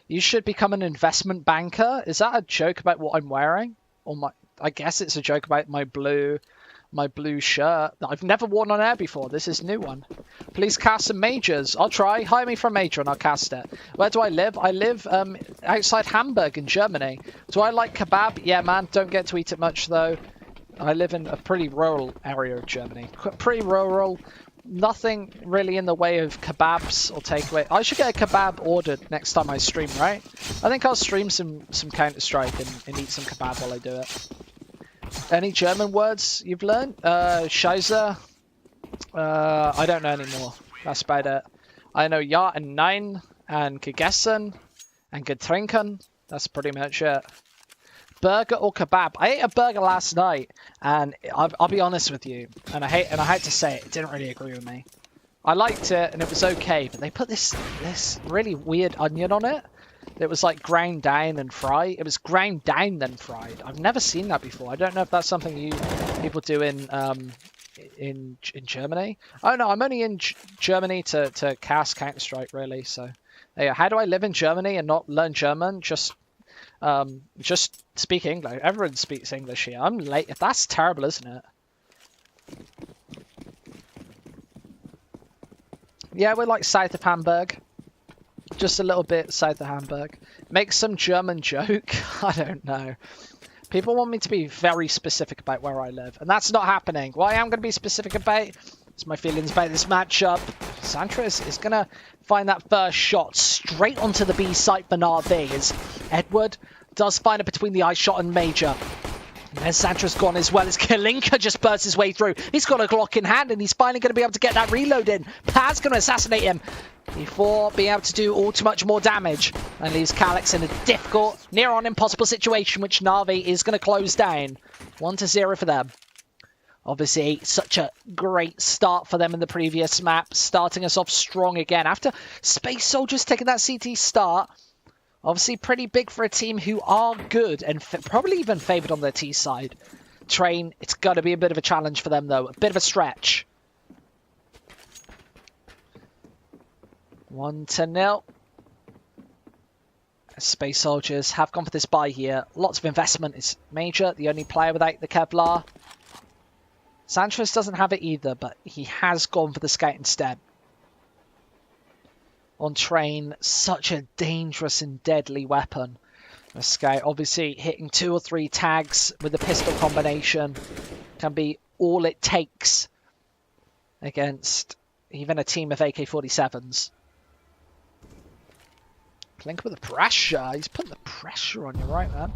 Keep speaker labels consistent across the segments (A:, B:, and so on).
A: You should become an investment banker. Is that a joke about what I'm wearing? Or I guess it's a joke about my blue shirt that I've never worn on air before. This is a new one. Please cast some majors. I'll try. Hire me for a major and I'll cast it. Where do I live? I live outside Hamburg in Germany. Do I like kebab? Yeah, man. Don't get to eat it much, though. I live in a pretty rural area of Germany. Pretty rural. Nothing really in the way of kebabs or takeaway. I should get a kebab ordered next time I stream, right? I think I'll stream some Counter-Strike and eat some kebab while I do it. Any German words you've learned? Scheiße. I don't know anymore. That's about it. I know ja and nein and gegessen and getrinken. That's pretty much it. Burger or kebab? I ate a burger last night, and I'll be honest with you, and I hate to say it, it didn't really agree with me. I liked it, and it was okay, but they put this really weird onion on it. It was like ground down and fried. It was ground down then fried. I've never seen that before. I don't know if that's something people do in Germany. Oh no, I'm only in Germany to cast Counter-Strike really. So, yeah. How do I live in Germany and not learn German? Just speak English. Everyone speaks English here. I'm late. That's terrible, isn't it? Yeah, we're like south of Hamburg. Just a little bit south of Hamburg. Make some German joke? I don't know. People want me to be very specific about where I live, and that's not happening. What I am going to be specific about is my feelings about this matchup. Santres is going to find that first shot straight onto the B site for NaVi as Edward does find it between the ice shot and Major. And there's Santres gone as well as Kalinka just bursts his way through. He's got a Glock in hand and he's finally going to be able to get that reload in. Paz going to assassinate him before being able to do all too much more damage. And leaves Calyx in a difficult, near on impossible situation, which NaVi is going to close down. 1-0 for them. Obviously, such a great start for them in the previous map, starting us off strong again. After SpaceSoldiers taking that CT start, obviously pretty big for a team who are good and probably even favoured on their T side. Train, it's going to be a bit of a challenge for them though, a bit of a stretch. 1-0. SpaceSoldiers have gone for this buy here. Lots of investment is Major, the only player without the Kevlar. Santres doesn't have it either, but he has gone for the scout instead. On Train, such a dangerous and deadly weapon. The scout obviously hitting 2 or 3 tags with the pistol combination can be all it takes against even a team of AK-47s. Clink with the pressure. He's putting the pressure on you, right, man?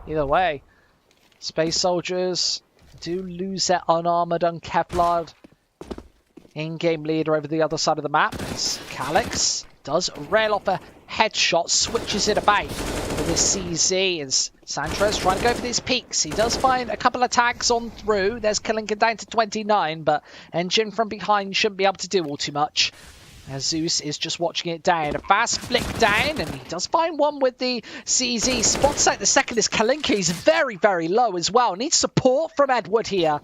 A: Either way, SpaceSoldiers do lose their unarmored, unkevlared in-game leader over the other side of the map. As Calyx does rail off a headshot, switches it about with his CZ as Santres trying to go for these peaks. He does find a couple of tags on through. There's Kalinka down to 29, but Engine from behind shouldn't be able to do all too much. As Zeus is just watching it down. A fast flick down, and he does find one with the CZ. Spots out the second is Kalinka. He's very, very low as well. Needs support from Edward here.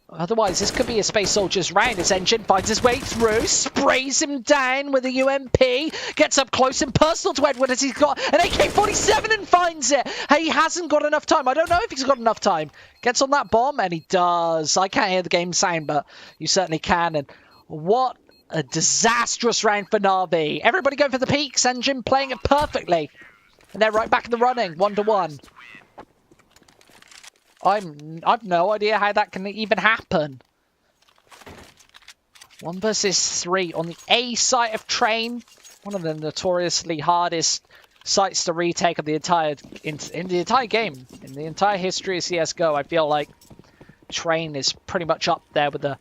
A: Otherwise, this could be a SpaceSoldiers round. His Engine finds his way through, sprays him down with a UMP, gets up close and personal to Edward as he's got an AK-47 and finds it. He hasn't got enough time. I don't know if he's got enough time. Gets on that bomb, and he does. I can't hear the game sound, but you certainly can. And what a disastrous round for NaVi. Everybody going for the peaks. Engine playing it perfectly. And they're right back in the running, 1-1. I've no idea how that can even happen. 1 versus 3 on the A site of Train. One of the notoriously hardest sites to retake of the entire in the entire game. In the entire history of CSGO, I feel like Train is pretty much up there with the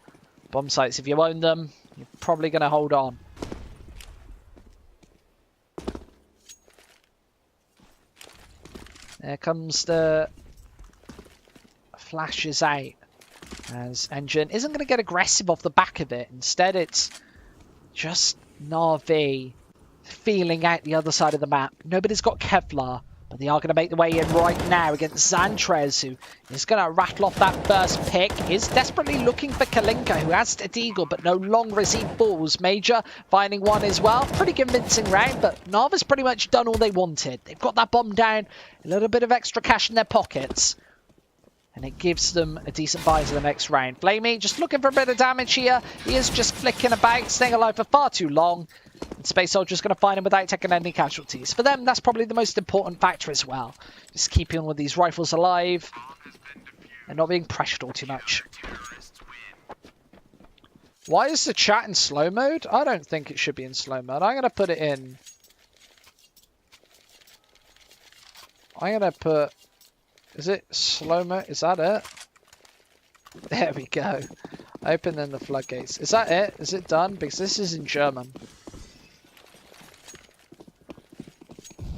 A: bomb sites. If you own them, you're probably going to hold on. There comes the flashes out as Engine isn't going to get aggressive off the back of it. Instead, it's just NaVi feeling out the other side of the map. Nobody's got Kevlar. But they are going to make the way in right now against Zantrez, who is going to rattle off that first pick. Is desperately looking for Kalinka, who has Deagle, but no longer received balls. Major finding one as well. Pretty convincing round, but NaVi's pretty much done all they wanted. They've got that bomb down, a little bit of extra cash in their pockets. And it gives them a decent buy to the next round. Flamey just looking for a bit of damage here. He is just flicking about, staying alive for far too long. And SpaceSoldiers going to find him without taking any casualties. For them, that's probably the most important factor as well. Just keeping all of these rifles alive and not being pressured all too much. Why is the chat in slow mode? I don't think it should be in slow mode. I'm going to put it in. I'm going to put... Is it slow mo? Is that it? There we go. Open then the floodgates. Is that it? Is it done? Because this is in German.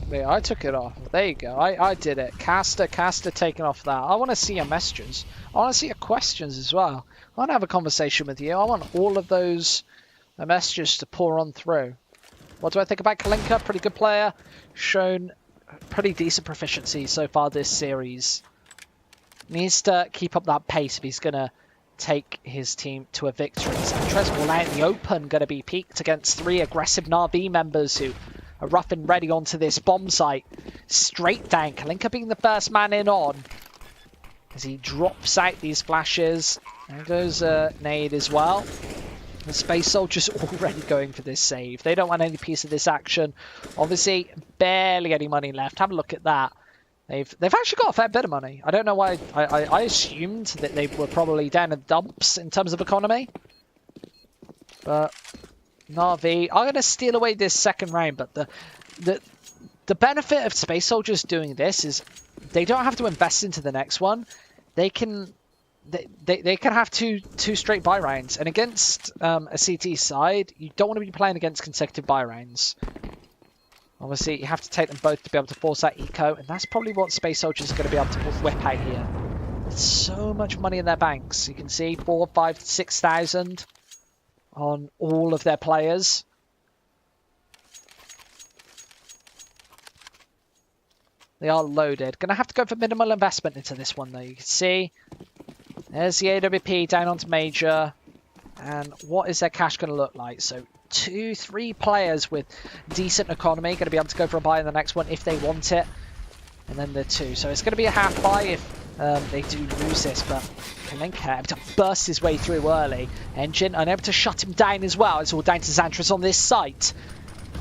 A: Wait, I took it off. There you go. I did it. Caster taking off that. I want to see your messages. I want to see your questions as well. I want to have a conversation with you. I want all of those messages to pour on through. What do I think about Kalinka? Pretty good player. Shown pretty decent proficiency so far this series. Needs to keep up that pace if he's going to take his team to a victory. Zantrez all out in the open, going to be peaked against 3 aggressive NaVi members who are rough and ready onto this bomb site. Straight down, Kalinka being the first man in on. As he drops out these flashes. There goes nade as well. The SpaceSoldiers already going for this save. They don't want any piece of this action. Obviously, barely any money left. Have a look at that. They've actually got a fair bit of money. I don't know why. I assumed that they were probably down in the dumps in terms of economy. But NaVi are going to steal away this second round. But the benefit of SpaceSoldiers doing this is they don't have to invest into the next one. They can... They can have two straight buy rounds, and against a CT side, you don't want to be playing against consecutive buy rounds. Obviously, you have to take them both to be able to force that eco, and that's probably what SpaceSoldiers are going to be able to whip out here. There's so much money in their banks. You can see 4, 5, 6,000 on all of their players. They are loaded. Going to have to go for minimal investment into this one, though. You can see. There's the AWP down onto Major. And what is their cash going to look like? So 2, 3 players with decent economy going to be able to go for a buy in the next one if they want it. And then the 2. So it's going to be a half buy if they do lose this. But Kalinka able to burst his way through early. Engine unable to shut him down as well. It's all down to Zantrez on this site.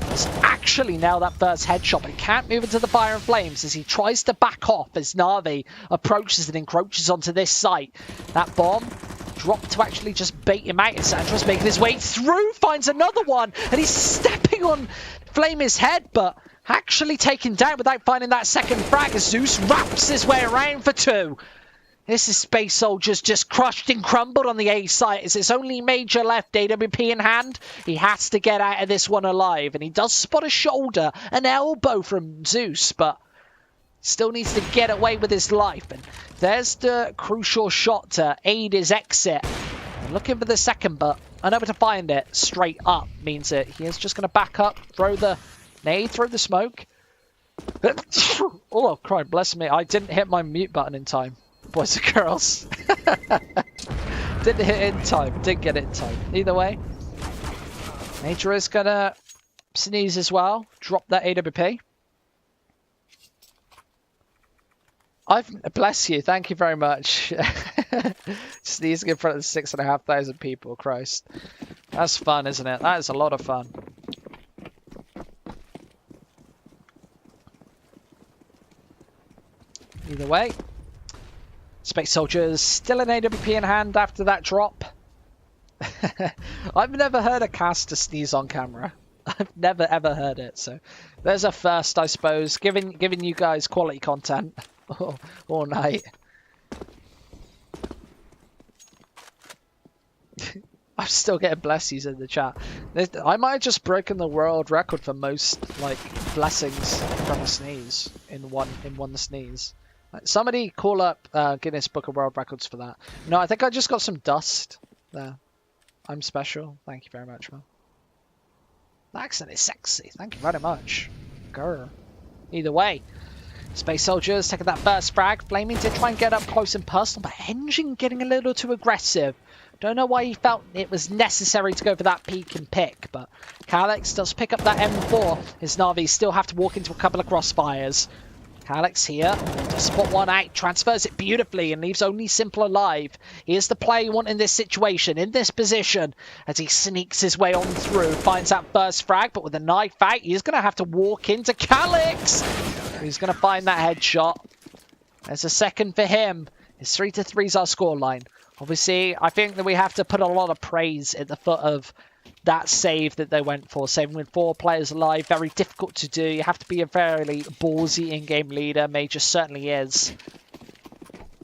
A: He's actually nailed that first headshot, but he can't move into the fire and flames as he tries to back off as NaVi approaches and encroaches onto this site. That bomb dropped to actually just bait him out, and Zantrez making his way through, finds another one, and he's stepping on Flamey's head, but actually taken down without finding that second frag as Zeus wraps his way around for 2. This is SpaceSoldiers just crushed and crumbled on the A site as it's only Major left, AWP in hand. He has to get out of this one alive, and he does spot a shoulder, an elbow from Zeus, but still needs to get away with his life. And there's the crucial shot to aid his exit. And looking for the second, but unable to find it straight up means that he is just going to back up, throw the nade, throw the smoke. Oh, Christ, bless me. I didn't hit my mute button in time. Boys and girls. Didn't hit it in time. Didn't get it in time. Either way. Major is going to sneeze as well. Drop that AWP. Bless you. Thank you very much. Sneezing in front of 6,500 people. Christ. That's fun, isn't it? That is a lot of fun. Either way. SpaceSoldiers still an AWP in hand after that drop. I've never heard a caster sneeze on camera. I've never ever heard it. So there's a first, I suppose, giving you guys quality content all night. I'm still getting blessings in the chat. I might have just broken the world record for most blessings from a sneeze in one sneeze. Somebody call up Guinness Book of World Records for that. No, I think I just got some dust there. I'm special. Thank you very much, man. The accent is sexy. Thank you very much. Grr. Either way, Space Soldiers taking that burst frag. Flaming did try and get up close and personal, but Engine getting a little too aggressive. Don't know why he felt it was necessary to go for that peek and pick, but Calyx does pick up that M4. His NaVi still have to walk into a couple of crossfires. Calyx here, does spot one out, transfers it beautifully and leaves only Simple alive. He is the player you want in this situation, in this position, as he sneaks his way on through, finds that burst frag, but with a knife out, he's going to have to walk into Calyx. He's going to find that headshot. There's a second for him. His 3-3 is our scoreline. Obviously, I think that we have to put a lot of praise at the foot of that save that they went for. Saving with 4 players alive, very difficult to do. You have to be a fairly ballsy in-game leader. Major certainly is.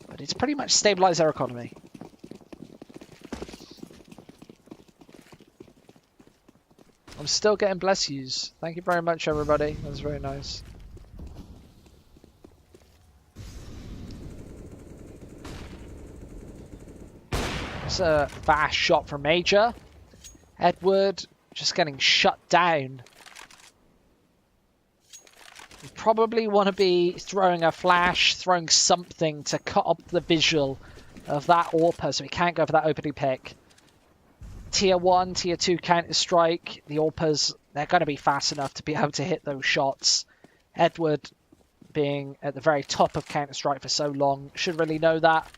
A: But it's pretty much stabilised their economy. I'm still getting bless yous. Thank you very much, everybody. That was very nice. It's a fast shot from Major. Edward just getting shut down. You probably want to be throwing a flash, throwing something to cut up the visual of that AWPer so he can't go for that opening pick. Tier 1, Tier 2 Counter-Strike. The AWPers, they're going to be fast enough to be able to hit those shots. Edward, being at the very top of Counter-Strike for so long, should really know that.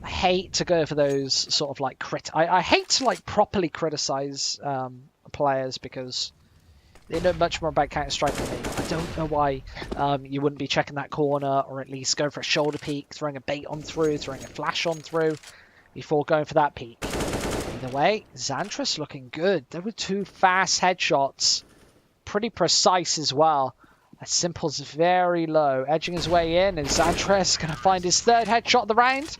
A: I hate to go for those sort of like I hate to like properly criticize players because they know much more about Counter-Strike than me. I don't know why you wouldn't be checking that corner or at least go for a shoulder peek, throwing a bait on through, throwing a flash on through before going for that peek. Either way, Xantris looking good. There were 2 fast headshots, pretty precise as well. As Simple's very low, edging his way in, and Xantris going to find his 3rd headshot of the round.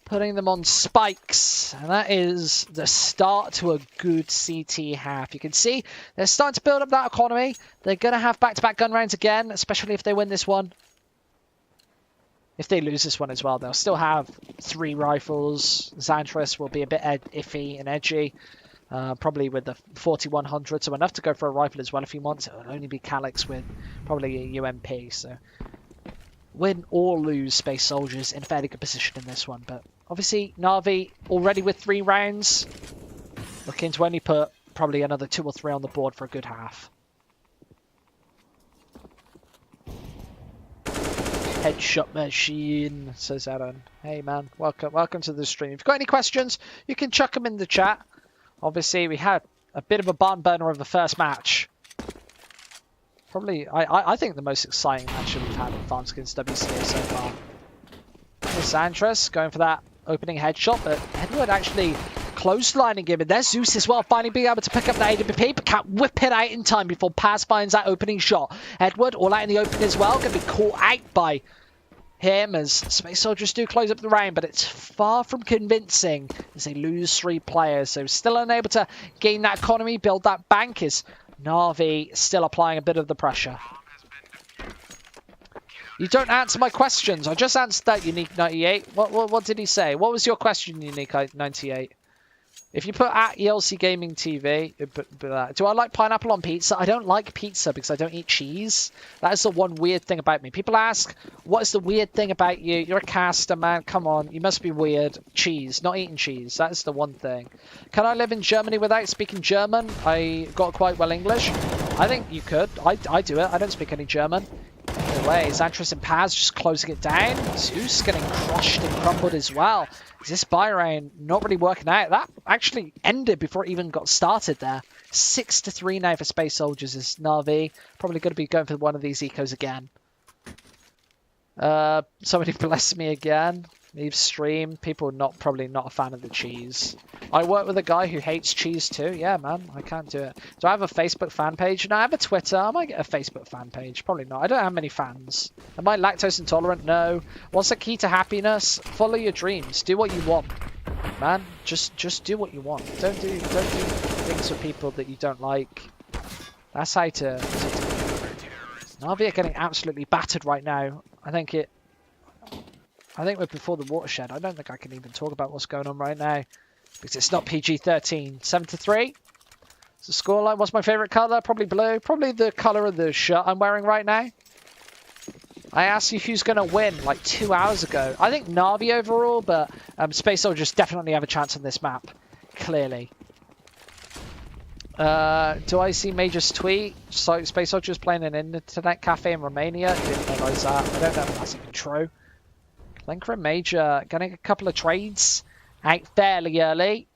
A: Putting them on spikes, and that is the start to a good CT half. You can see they're starting to build up that economy. They're going to have back-to-back gun rounds again, especially if they win this one. If they lose this one as well, they'll still have 3 rifles. Xantris will be a bit iffy and edgy, probably with the 4100, so enough to go for a rifle as well if he wants. It'll only be Calyx with probably a UMP, so win or lose, Space Soldiers in a fairly good position in this one. But obviously, NaVi already with 3 rounds, looking to only put probably another 2 or 3 on the board for a good half. Headshot machine, says Aaron. Hey man, welcome to the stream. If you've got any questions, you can chuck them in the chat. Obviously, we had a bit of a barn burner of the first match. Probably, I think the most exciting match that we've had in Farmskins WCA so far. Xantris going for that opening headshot, but Edward actually closelining him. And there's Zeus as well, finally being able to pick up the AWP, but can't whip it out in time before Paz finds that opening shot. Edward all out in the open as well, going to be caught out by him as Space Soldiers do close up the round, but it's far from convincing as they lose 3 players. So still unable to gain that economy, build that bank is NaVi still applying a bit of the pressure. You don't answer my questions. I just answered that, Unique98. What did he say? What was your question, Unique98? If you put at ELC Gaming TV, do I like pineapple on pizza? I don't like pizza because I don't eat cheese. That is the one weird thing about me. People ask, what is the weird thing about you? You're a caster, man. Come on. You must be weird. Cheese. Not eating cheese. That is the one thing. Can I live in Germany without speaking German? I got quite well English. I think you could. I do it. I don't speak any German. Anyway, Xantris and Paz just closing it down. Zeus getting crushed and crumbled as well. This buy round not really working out. That actually ended before it even got started there. 6-3 now for Space Soldiers is NaVi. Probably going to be going for one of these ecos again. Somebody bless me again. Leave stream. People probably not a fan of the cheese. I work with a guy who hates cheese too. Yeah, man, I can't do it. Do I have a Facebook fan page? No, I have a Twitter. I might get a Facebook fan page. Probably not. I don't have many fans. Am I lactose intolerant? No. What's the key to happiness? Follow your dreams. Do what you want, man. Just do what you want. Don't do things with people that you don't like. That's how to NaVi are getting absolutely battered right now. I think we're before the watershed. I don't think I can even talk about what's going on right now because it's not PG-13. 7-3. So scoreline, what's my favourite colour? Probably blue. Probably the colour of the shirt I'm wearing right now. I asked you who's going to win like 2 hours ago. I think NaVi overall, but SpaceSoldiers definitely have a chance on this map. Clearly. Do I see Major's tweet? So SpaceSoldiers playing an internet cafe in Romania? Didn't realise that. I don't know if that's even true. Linker and Major getting a couple of trades out fairly early.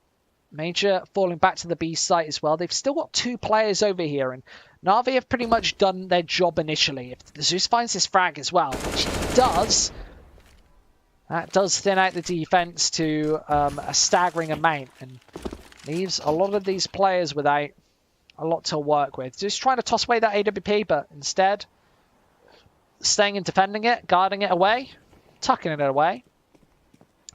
A: Major falling back to the B site as well. They've still got 2 players over here, and NaVi have pretty much done their job initially. If the Zeus finds this frag as well, which he does, that does thin out the defense to a staggering amount and leaves a lot of these players without a lot to work with. Just trying to toss away that AWP, but instead staying and defending it, guarding it away, tucking it away.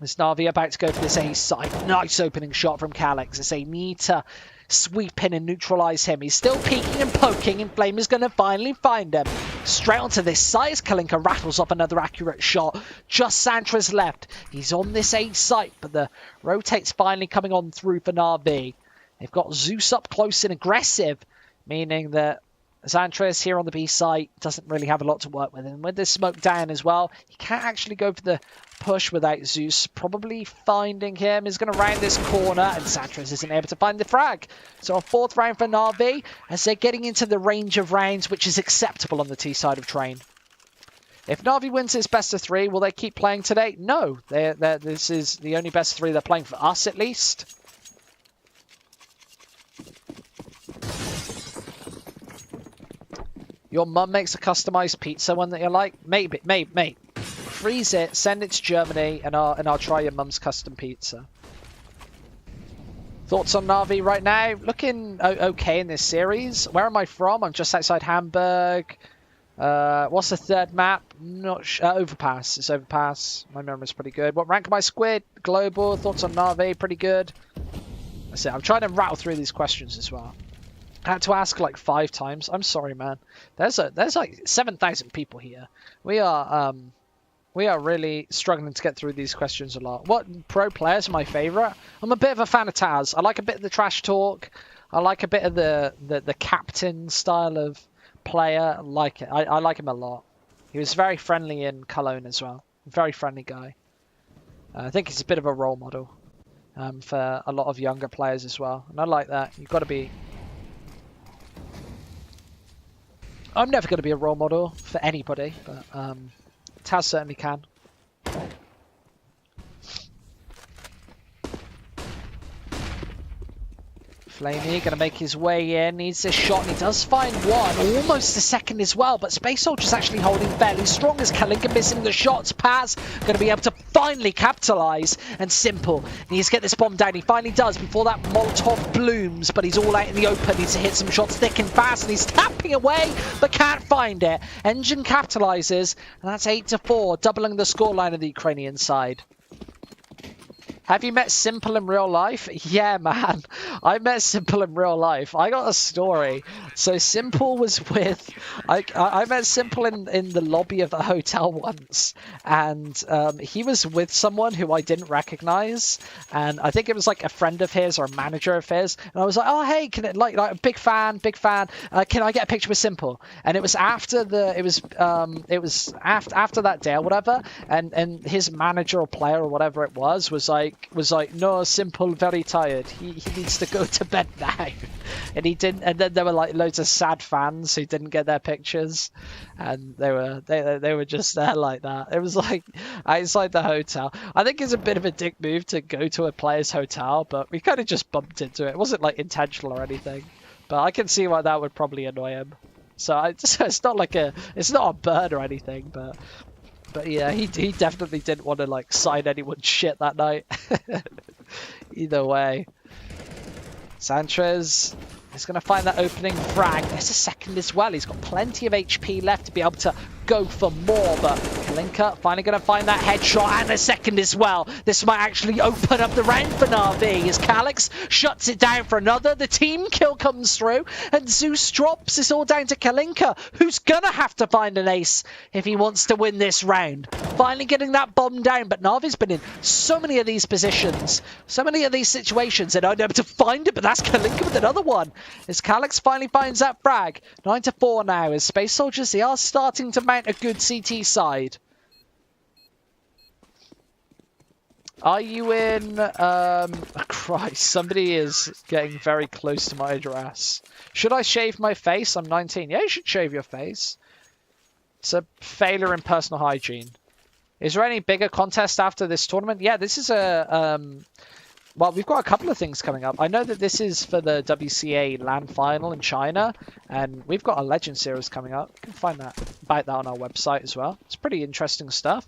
A: Is NaVi about to go for this A side? Nice opening shot from Calyx as they need to sweep in and neutralize him. He's still peeking and poking, and Flame is going to finally find him. Straight onto this side as Kalinka rattles off another accurate shot. Just Santra's left. He's on this A site, but the rotate's finally coming on through for NaVi. They've got Zeus up close and aggressive, meaning that Xantras here on the B site doesn't really have a lot to work with. And with this smoke down as well, he can't actually go for the push without Zeus. Probably finding him is going to round this corner, and Xantras isn't able to find the frag. So a 4th round for NaVi as they're getting into the range of rounds, which is acceptable on the T side of train. If NaVi wins this best of 3, will they keep playing today? No. This is the only best of 3 they're playing for us, at least. Your mum makes a customized pizza one that you like? Maybe, mate. Freeze it, send it to Germany, and I'll try your mum's custom pizza. Thoughts on NaVi right now? Looking okay in this series. Where am I from? I'm just outside Hamburg. What's the 3rd map? Not Overpass. It's Overpass. My memory's pretty good. What rank am I? Squid? Global. Thoughts on NaVi? Pretty good. That's it. I'm trying to rattle through these questions as well. I had to ask like 5 times. I'm sorry, man. There's like 7,000 people here. We are really struggling to get through these questions a lot. What pro players are my favourite? I'm a bit of a fan of Taz. I like a bit of the trash talk. I like a bit of the captain style of player. I like it. I like him a lot. He was very friendly in Cologne as well. Very friendly guy. I think he's a bit of a role model for a lot of younger players as well. And I like that. You've got to be... I'm never going to be a role model for anybody, but Taz certainly can. Flamey going to make his way in, needs this shot, and he does find one, almost a second as well, but SpaceSoldiers actually holding fairly strong as Kalinka missing the shots. Paz going to be able to finally capitalise, and Simple needs to get this bomb down. He finally does before that Molotov blooms, but he's all out in the open, needs to hit some shots thick and fast, and he's tapping away, but can't find it. Engine capitalises, and that's 8-4, doubling the scoreline of the Ukrainian side. Have you met Simple in real life? Yeah, man. I met Simple in real life. I got a story. So Simple was with... I met Simple in the lobby of a hotel once. And he was with someone who I didn't recognize. And I think it was like a friend of his or a manager of his. And I was like, oh, hey, can it, like a big fan. Can I get a picture with Simple? And it was after after that day or whatever. And his manager or player or whatever it was like, no, Simple, very tired. He needs to go to bed now. And he didn't. And then there were like loads of sad fans who didn't get their pictures, and they were just there like that. It was like outside the hotel. I think it's a bit of a dick move to go to a player's hotel, but we kind of just bumped into it. It wasn't like intentional or anything, but I can see why that would probably annoy him. So it's not a burn or anything, but. But yeah, he definitely didn't want to like sign anyone's shit that night. Either way. Sanchez is going to find that opening frag. There's a second as well. He's got plenty of HP left to be able to go for more, but Kalinka finally going to find that headshot and a second as well. This might actually open up the round for NaVi as Calyx shuts it down for another. The team kill comes through and Zeus drops. It's all down to Kalinka, who's going to have to find an ace if he wants to win this round. Finally getting that bomb down, but NaVi's been in so many of these positions, so many of these situations, and unable to find it, but that's Kalinka with another one. As Calyx finally finds that frag. 9-4 now, as SpaceSoldiers, they are starting to mount a good CT side. Are you in... Christ, somebody is getting very close to my address. Should I shave my face? I'm 19. Yeah, you should shave your face. It's a failure in personal hygiene. Is there any bigger contest after this tournament? Yeah, this is a... well, we've got a couple of things coming up. I know that this is for the WCA LAN final in China, and we've got a Legend Series coming up. You can find that about that on our website as well. It's pretty interesting stuff.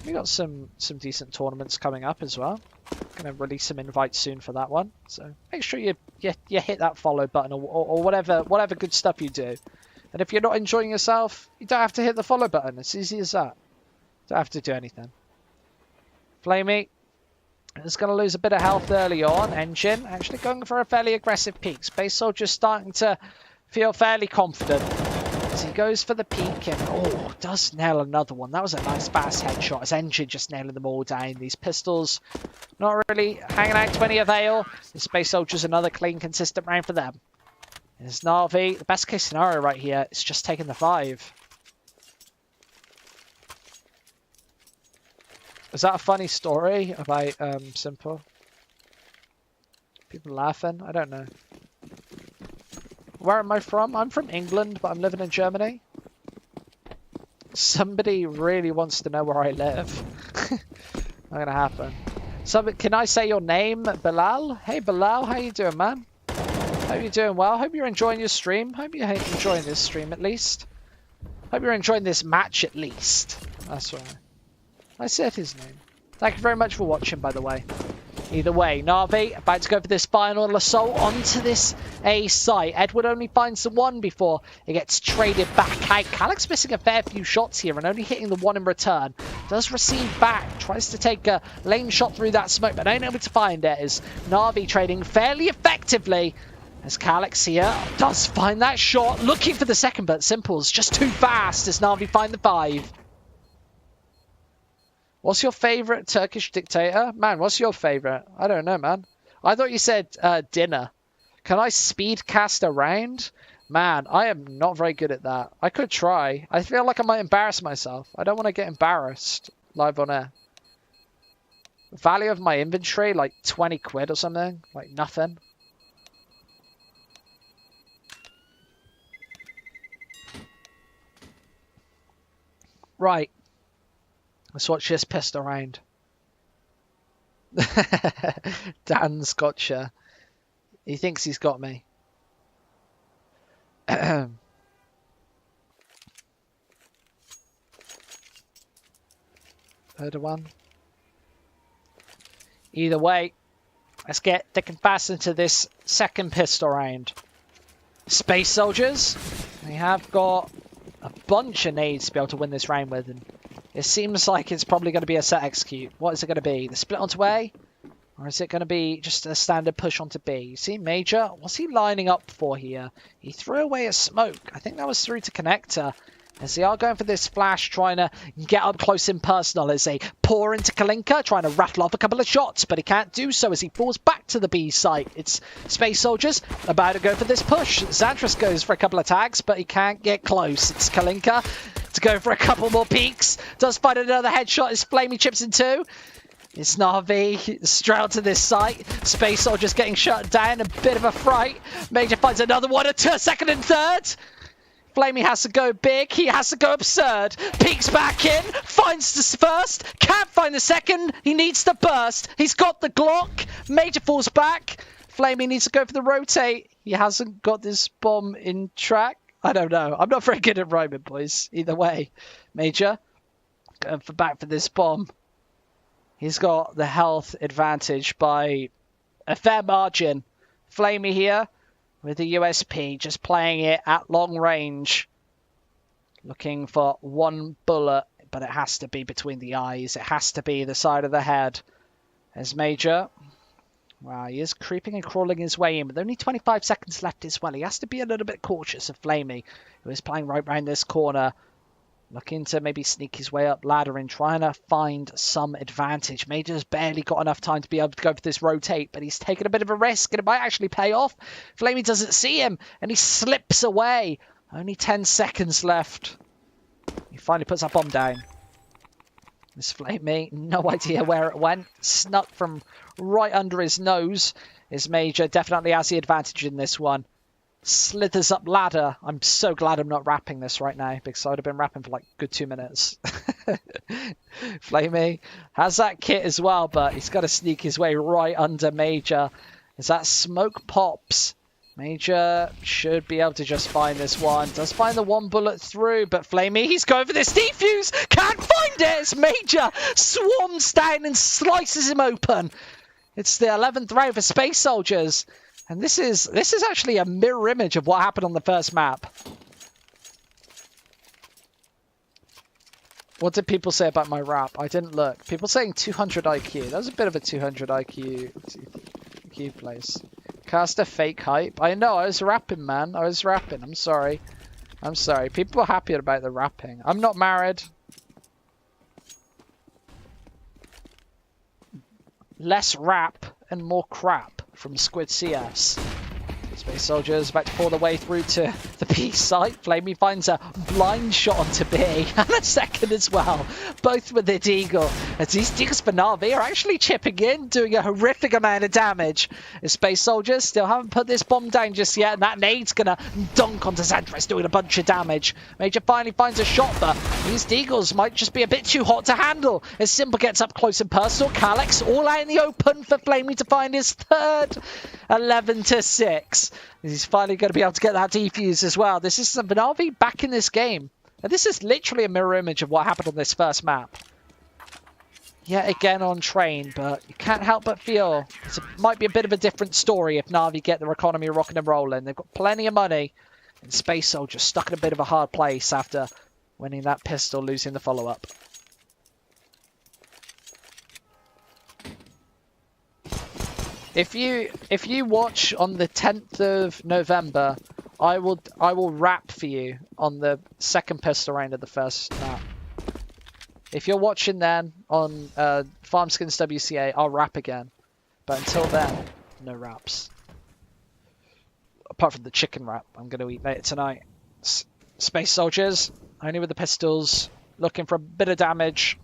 A: We got some decent tournaments coming up as well. Going to release some invites soon for that one. So make sure you hit that follow button or whatever good stuff you do. And if you're not enjoying yourself, you don't have to hit the follow button. It's easy as that. Don't have to do anything. Flamey is going to lose a bit of health early on. Engine actually going for a fairly aggressive peek. SpaceSoldiers starting to feel fairly confident. As he goes for the peek and does nail another one. That was a nice fast headshot as Engine just nailing them all down. These pistols not really hanging out to any avail. The SpaceSoldiers another clean, consistent round for them. There's NaVi. The best case scenario right here is just taking the 5. Is that a funny story about Simple? People laughing? I don't know. Where am I from? I'm from England, but I'm living in Germany. Somebody really wants to know where I live. Not gonna happen. Can I say your name, Bilal? Hey Bilal, how you doing, man? Hope you're doing well. Hope you're enjoying your stream. Hope you're enjoying this stream at least. Hope you're enjoying this match at least. That's right. I said his name. Thank you very much for watching, by the way. Either way, NaVi about to go for this final assault onto this A site. Edward only finds the one before it gets traded back out. Calyx missing a fair few shots here and only hitting the one in return. Does receive back, tries to take a lane shot through that smoke, but ain't able to find it as NaVi trading fairly effectively. As Calyx here does find that shot, looking for the second, but Simple's just too fast as NaVi find the 5. What's your favourite Turkish dictator? Man, what's your favourite? I don't know, man. I thought you said dinner. Can I speed cast around? Man, I am not very good at that. I could try. I feel like I might embarrass myself. I don't want to get embarrassed live on air. Value of my inventory, like 20 quid or something. Like nothing. Right. Let's watch this pistol round. Dan's gotcha. He thinks he's got me. Third one. Either way, let's get thick and fast into this second pistol round. SpaceSoldiers, they have got a bunch of nades to be able to win this round with, and it seems like it's probably going to be a set execute. What is it going to be? The split onto A? Or is it going to be just a standard push onto B? You see Major? What's he lining up for here? He threw away a smoke. I think that was through to connector. As they are going for this flash, trying to get up close and personal as they pour into Kalinka, trying to rattle off a couple of shots, but he can't do so as he falls back to the B site. It's SpaceSoldiers about to go for this push. Xantris goes for a couple of tags, but he can't get close. It's Kalinka to go for a couple more peeks. Does find another headshot as Flamey chips in 2. It's NaVi straight to this site. SpaceSoldiers getting shut down. A bit of a fright. Major finds another one, a second and third. Flamey has to go big. He has to go absurd. Peeks back in. Finds the first. Can't find the second. He needs to burst. He's got the Glock. Major falls back. Flamey needs to go for the rotate. He hasn't got this bomb in track. I don't know. I'm not very good at rhyming, boys. Either way. Major going back for this bomb. He's got the health advantage by a fair margin. Flamey here with the USP, just playing it at long range. Looking for one bullet, but it has to be between the eyes. It has to be the side of the head. There's Major. Wow, he is creeping and crawling his way in, with only 25 seconds left as well. He has to be a little bit cautious of Flamey, who is playing right round this corner. Looking to maybe sneak his way up ladder and trying to find some advantage. Major's barely got enough time to be able to go for this rotate, but he's taken a bit of a risk and it might actually pay off. Flamey doesn't see him and he slips away. Only 10 seconds left. He finally puts that bomb down. This Flamey, no idea where it went. Snuck from right under his nose. His Major definitely has the advantage in this one. Slithers up ladder. I'm so glad I'm not rapping this right now, because I would have been rapping for like a good 2 minutes. Flamey has that kit as well, but he's got to sneak his way right under Major. As that smoke pops, Major should be able to just find this one. Does find the one bullet through, but Flamey, he's going for this defuse. Can't find it. It's Major. Swarms down and slices him open. It's the 11th round for SpaceSoldiers. And this is actually a mirror image of what happened on the first map. What did people say about my rap? I didn't look. People saying 200 IQ. That was a bit of a 200 IQ place. Cast a fake hype. I know, I was rapping, man. I was rapping. I'm sorry. I'm sorry. People are happy about the rapping. I'm not married. Less rap and more crap from Squid CS. SpaceSoldiers about to pour the way through to the B site. Flamey finds a blind shot onto B and a second as well. Both with the Deagle. As these Deagles for NaVi are actually chipping in, doing a horrific amount of damage. The SpaceSoldiers still haven't put this bomb down just yet, and that nade's gonna dunk onto Xandres, doing a bunch of damage. Major finally finds a shot, but these Deagles might just be a bit too hot to handle. As Simple gets up close and personal, Calyx all out in the open for Flamey to find his third. 11-6. He's finally going to be able to get that defuse as well. This is NaVi back in this game. And this is literally a mirror image of what happened on this first map. Yet again on train, but you can't help but feel it might be a bit of a different story if NaVi get their economy rocking and rolling. They've got plenty of money. And SpaceSoldiers stuck in a bit of a hard place after winning that pistol, losing the follow-up. If you watch on the 10th of November, I will rap for you on the second pistol round of the first map. If you're watching then on Farmskins WCA, I'll rap again. But until then, no raps. Apart from the chicken wrap I'm going to eat later tonight. SpaceSoldiers, only with the pistols, looking for a bit of damage.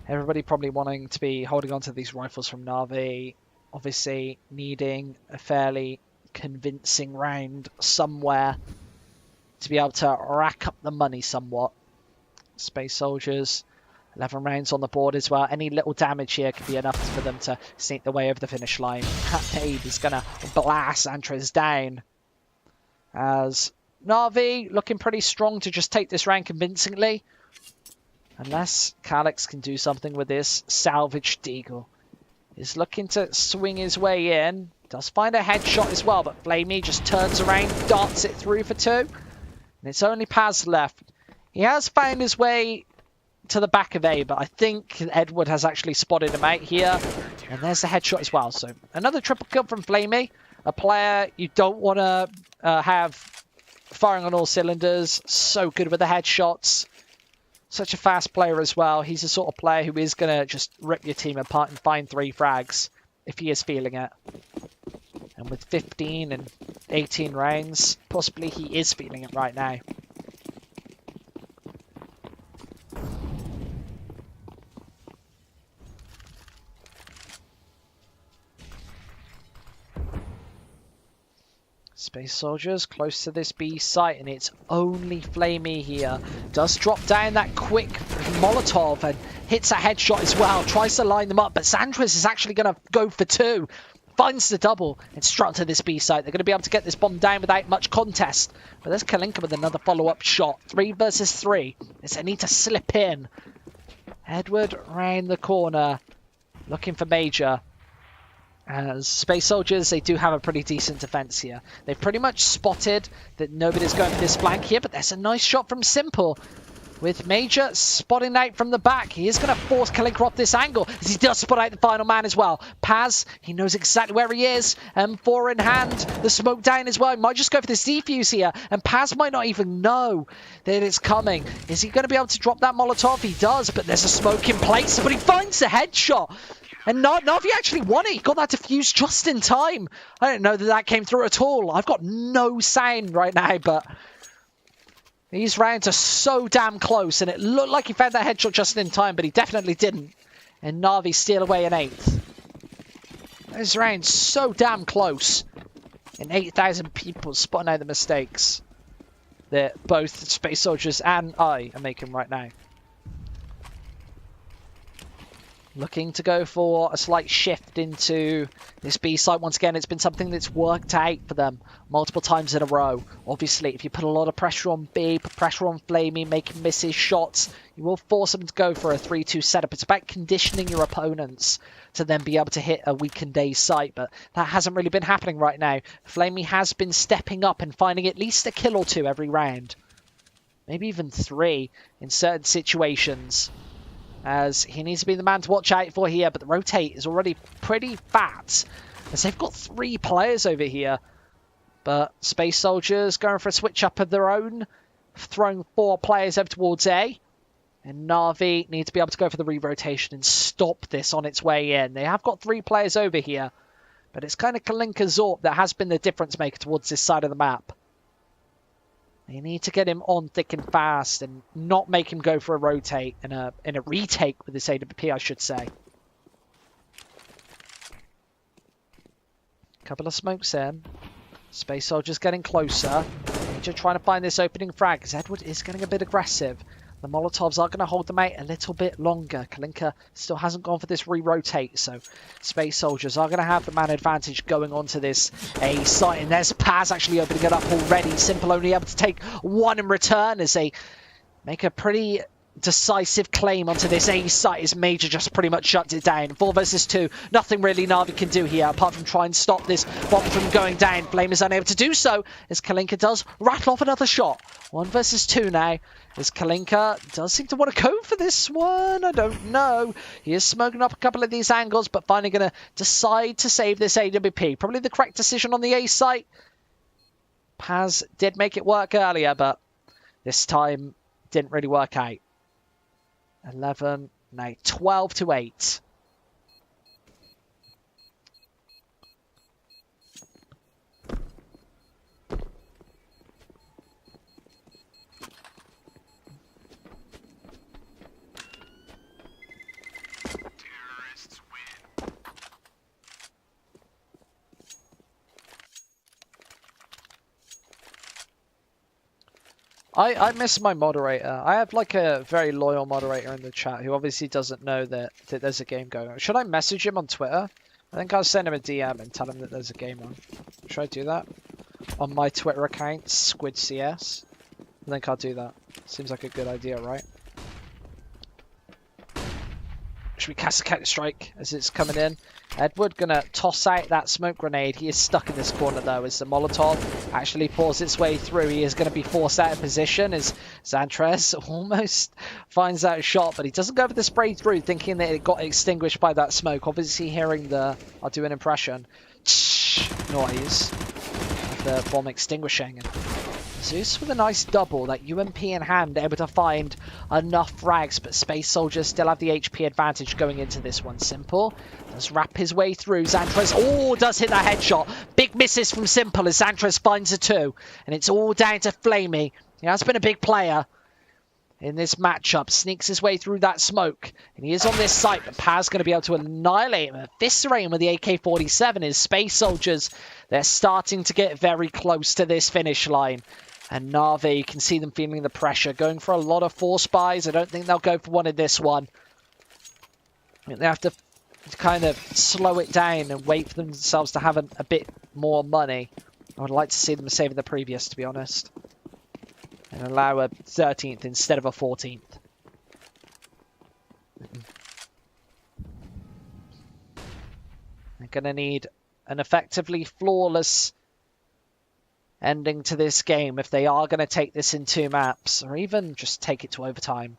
A: Everybody probably wanting to be holding on to these rifles from NaVi. Obviously needing a fairly convincing round somewhere to be able to rack up the money somewhat. SpaceSoldiers, 11 rounds on the board as well. Any little damage here could be enough for them to sneak their way over the finish line. That nade is going to blast Andres down. As NaVi looking pretty strong to just take this round convincingly. Unless Calyx can do something with this salvaged Deagle. He's looking to swing his way in. Does find a headshot as well, but Flamey just turns around, darts it through for 2. And it's only Paz left. He has found his way to the back of A, but I think Edward has actually spotted him out here. And there's the headshot as well. So another triple kill from Flamey. A player you don't want to have firing on all cylinders. So good with the headshots. Such a fast player as well. He's the sort of player who is going to just rip your team apart and find 3 frags if he is feeling it. And with 15 and 18 rounds, possibly he is feeling it right now. SpaceSoldiers close to this B site, and it's only Flamey here. Does drop down that quick Molotov and hits a headshot as well. Tries to line them up, but Xandres is actually going to go for 2. Finds the double and strut to this B site. They're going to be able to get this bomb down without much contest. But there's Kalinka with another follow-up shot. 3 versus 3. As they need to slip in. Edward round the corner, looking for Major. As Space Soldiers, they do have a pretty decent defense here. They've pretty much spotted that nobody's going for this flank here, but there's a nice shot from Simple. With Major spotting out from the back. He is going to force Kalinka off this angle, as he does spot out the final man as well. Paz, he knows exactly where he is. M4 in hand, the smoke down as well. He might just go for this defuse here, and Paz might not even know that it's coming. Is he going to be able to drop that Molotov? He does, but there's a smoke in place, but he finds the headshot. And NaVi actually won it. He got that defuse just in time. I don't know that that came through at all. I've got no sound right now, but these rounds are so damn close, and it looked like he found that headshot just in time, but he definitely didn't. And NaVi steal away an 8th. Those rounds so damn close. And 8,000 people spotting out the mistakes that both Space Soldiers and I are making right now. Looking to go for a slight shift into this B site. Once again, it's been something that's worked out for them multiple times in a row. Obviously, if you put a lot of pressure on B, put pressure on Flamey, make him miss his shots, you will force them to go for a 3-2 setup. It's about conditioning your opponents to then be able to hit a weakened A site, but that hasn't really been happening right now. Flamey has been stepping up and finding at least a kill or 2 every round. Maybe even 3 in certain situations, as he needs to be the man to watch out for here. But the rotate is already pretty fat, as they've got 3 players over here. But Space Soldiers going for a switch up of their own, throwing 4 players over towards A. And NaVi need to be able to go for the re-rotation and stop this on its way in. They have got 3 players over here, but it's kind of Kalinka Zorp that has been the difference maker towards this side of the map. They need to get him on thick and fast and not make him go for a rotate and a retake with this AWP, I should say. Couple of smokes in. Space Soldiers getting closer. Just trying to find this opening frag, because Edward is getting a bit aggressive. The Molotovs are going to hold them out a little bit longer. Kalinka still hasn't gone for this re-rotate, so Space Soldiers are going to have the man advantage going onto this A site. And there's Paz actually opening it up already. Simple only able to take 1 in return as they make a pretty decisive claim onto this A site, as Major just pretty much shuts it down. 4 versus 2. Nothing really NaVi can do here apart from try and stop this bomb from going down. Flame is unable to do so as Kalinka does rattle off another shot. 1 versus 2 now, as Kalinka does seem to want to go for this one. I don't know. He is smoking up a couple of these angles, but finally going to decide to save this AWP. Probably the correct decision on the A site. Paz did make it work earlier, but this time didn't really work out. 11, no, 12 to 8. I miss my moderator. I have like a very loyal moderator in the chat who obviously doesn't know that there's a game going on. Should I message him on Twitter? I think I'll send him a DM and tell him that there's a game on. Should I do that? On my Twitter account, SquidCS? I think I'll do that. Seems like a good idea, right? Should we cast a counter strike as it's coming in? Edward gonna toss out that smoke grenade. He is stuck in this corner though, as the Molotov actually pours its way through. He is going to be forced out of position as Xantres almost finds that shot, but he doesn't go for the spray through, thinking that it got extinguished by that smoke. Obviously hearing the, I'll do an impression, noise of the bomb extinguishing. And Zeus with a nice double, that UMP in hand, able to find enough frags, but Space Soldiers still have the HP advantage going into this one. Simple does wrap his way through. Xantres, does hit that headshot. Big misses from Simple as Xantres finds a 2, and it's all down to Flamey. He has been a big player in this matchup, sneaks his way through that smoke, and he is on this site, but Paz going to be able to annihilate him, eviscerate him with the AK-47. His Space Soldiers, they're starting to get very close to this finish line. And NaVi, you can see them feeling the pressure, going for a lot of force buys. I don't think they'll go for one in this one. I think they have to kind of slow it down and wait for themselves to have a bit more money. I would like to see them saving the previous, to be honest, and allow a 13th instead of a 14th. And Gonna need an effectively flawless ending to this game if they are going to take this in 2 maps, or even just take it to overtime.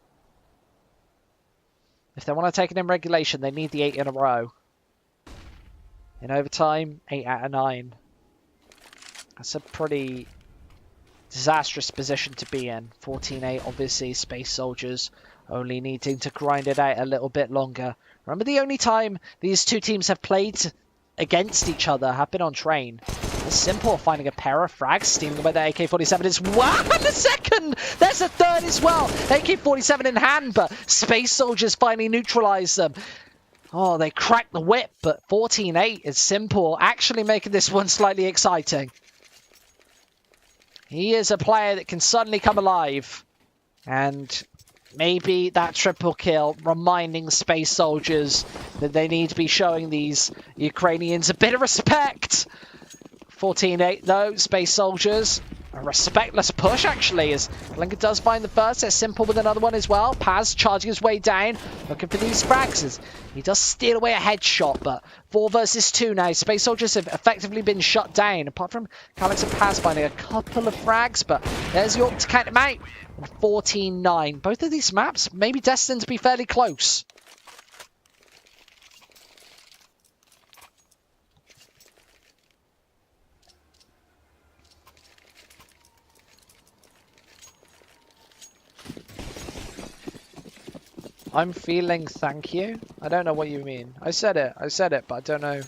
A: If they want to take it in regulation, they need the 8 in a row. In overtime, 8 out of 9. That's a pretty disastrous position to be in. 14-8, obviously, SpaceSoldiers only needing to grind it out a little bit longer. Remember, the only time these two teams have played against each other have been on train. It's simple, finding a pair of frags, stealing away the AK-47 is 1 second! There's a third as well! AK-47 in hand, but SpaceSoldiers finally neutralize them. Oh, they cracked the whip, but 14-8 is simple, actually making this one slightly exciting. He is a player that can suddenly come alive. And maybe that triple kill reminding SpaceSoldiers that they need to be showing these Ukrainians a bit of respect. 14-8 though, SpaceSoldiers. A respectless push actually, as Blinker does find the first. It's simple with another one as well. Paz charging his way down, looking for these frags as he does steal away a headshot, but 4 versus 2 now. SpaceSoldiers have effectively been shut down, apart from Calix and Paz finding a couple of frags, but there's York to count him out. 14-9. Both of these maps may be destined to be fairly close. I'm feeling thank you. I don't know what you mean. I said it, but I don't know.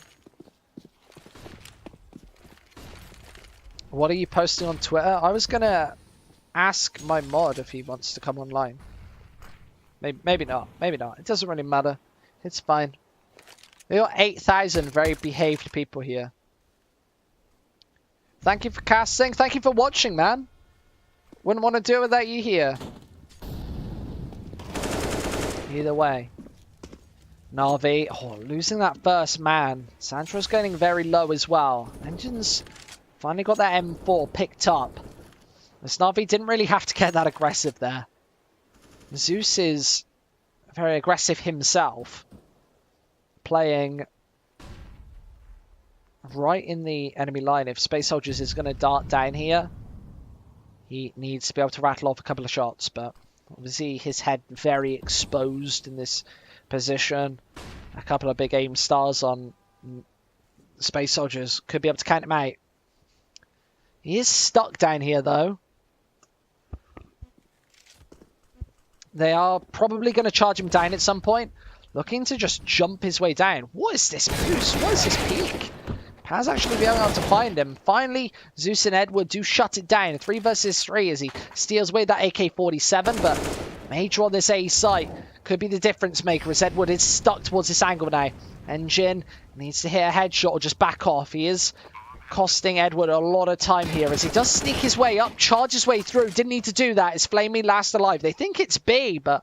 A: What are you posting on Twitter? I was gonna ask my mod if he wants to come online. Maybe not. Maybe not. It doesn't really matter. It's fine. We got 8,000 very behaved people here. Thank you for casting. Thank you for watching, man. Wouldn't want to do it without you here. Either way. NaVi, losing that first man. Sandra's getting very low as well. Engines finally got that M4 picked up. As NaVi didn't really have to get that aggressive there. Zeus is very aggressive himself. Playing right in the enemy line. If SpaceSoldiers is going to dart down here, he needs to be able to rattle off a couple of shots, but obviously his head very exposed in this position. A couple of big aim stars on SpaceSoldiers could be able to count him out. He is stuck down here though. They are probably going to charge him down at some point. Looking to just jump his way down. What is this boost? What is this peak? Paz actually being able to find him. Finally, Zeus and Edward do shut it down. 3 versus 3 as he steals away that AK-47, but Major on this A site could be the difference maker as Edward is stuck towards this angle now. Engine needs to hit a headshot or just back off. He is costing Edward a lot of time here as he does sneak his way up, charge his way through. Didn't need to do that. It's Flamey last alive. They think it's B, but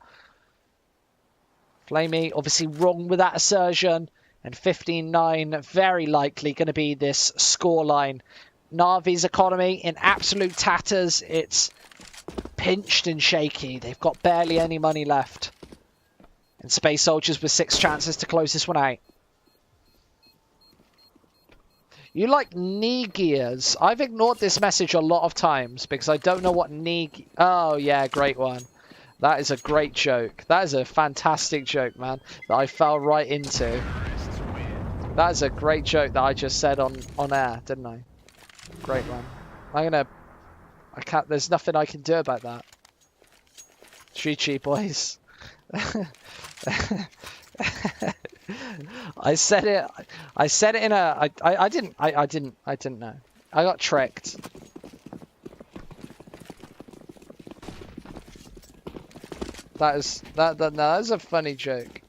A: Flamey obviously wrong with that assertion. And 15-9 very likely going to be this scoreline. NaVi's economy in absolute tatters. It's pinched and shaky. They've got barely any money left. And SpaceSoldiers with 6 chances to close this one out. You like knee gears? I've ignored this message a lot of times because I don't know what knee... Oh, yeah, great one. That is a great joke. That is a fantastic joke, man, that I fell right into. That is a great joke that I just said on air, didn't I? Great one. I can't, there's nothing I can do about that. GG, boys. I said it in a, I didn't know. I got tricked. That is a funny joke.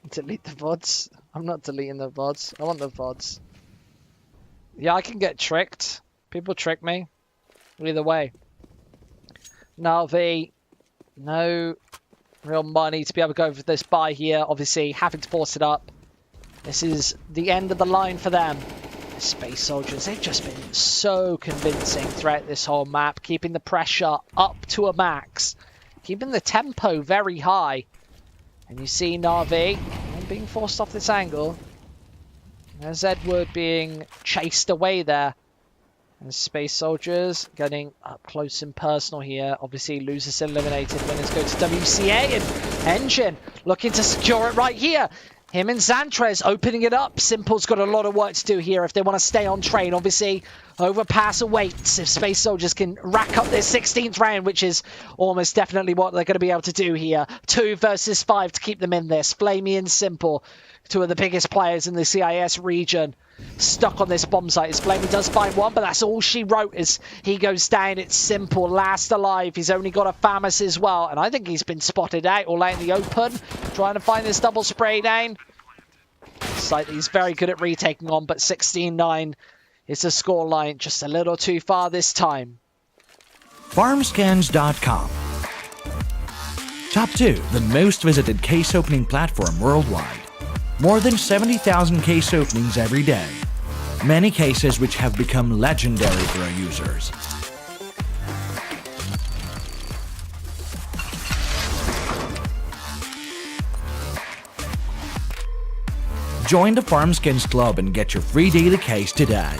A: Delete the VODs. I'm not deleting the VODs. I want the VODs. Yeah, I can get tricked. People trick me. Either way. NaVi, no real money to be able to go for this buy here. Obviously, having to force it up. This is the end of the line for them. The SpaceSoldiers, they've just been so convincing throughout this whole map. Keeping the pressure up to a max. Keeping the tempo very high. And you see NaVi being forced off this angle. There's Edward being chased away there. And SpaceSoldiers getting up close and personal here. Obviously, losers eliminated. Winners go to WCA, and Engine looking to secure it right here. Him and Xantres opening it up. Simple's got a lot of work to do here if they want to stay on train. Obviously, overpass awaits if SpaceSoldiers can rack up their 16th round, which is almost definitely what they're going to be able to do here. 2 versus 5 to keep them in this. Flamey and Simple, 2 of the biggest players in the CIS region, stuck on this bomb site. As Flamey does find one, but that's all she wrote as he goes down. It's Simple, last alive. He's only got a FAMAS as well, and I think he's been spotted out all out in the open, trying to find this double spray down. Site he's very good at retaking on, but 16-9 is the scoreline. Just a little too far this time.
B: Farmscans.com. Top 2, the most visited case opening platform worldwide. More than 70,000 case openings every day. Many cases which have become legendary for our users. Join the FarmSkins Club and get your free daily case today.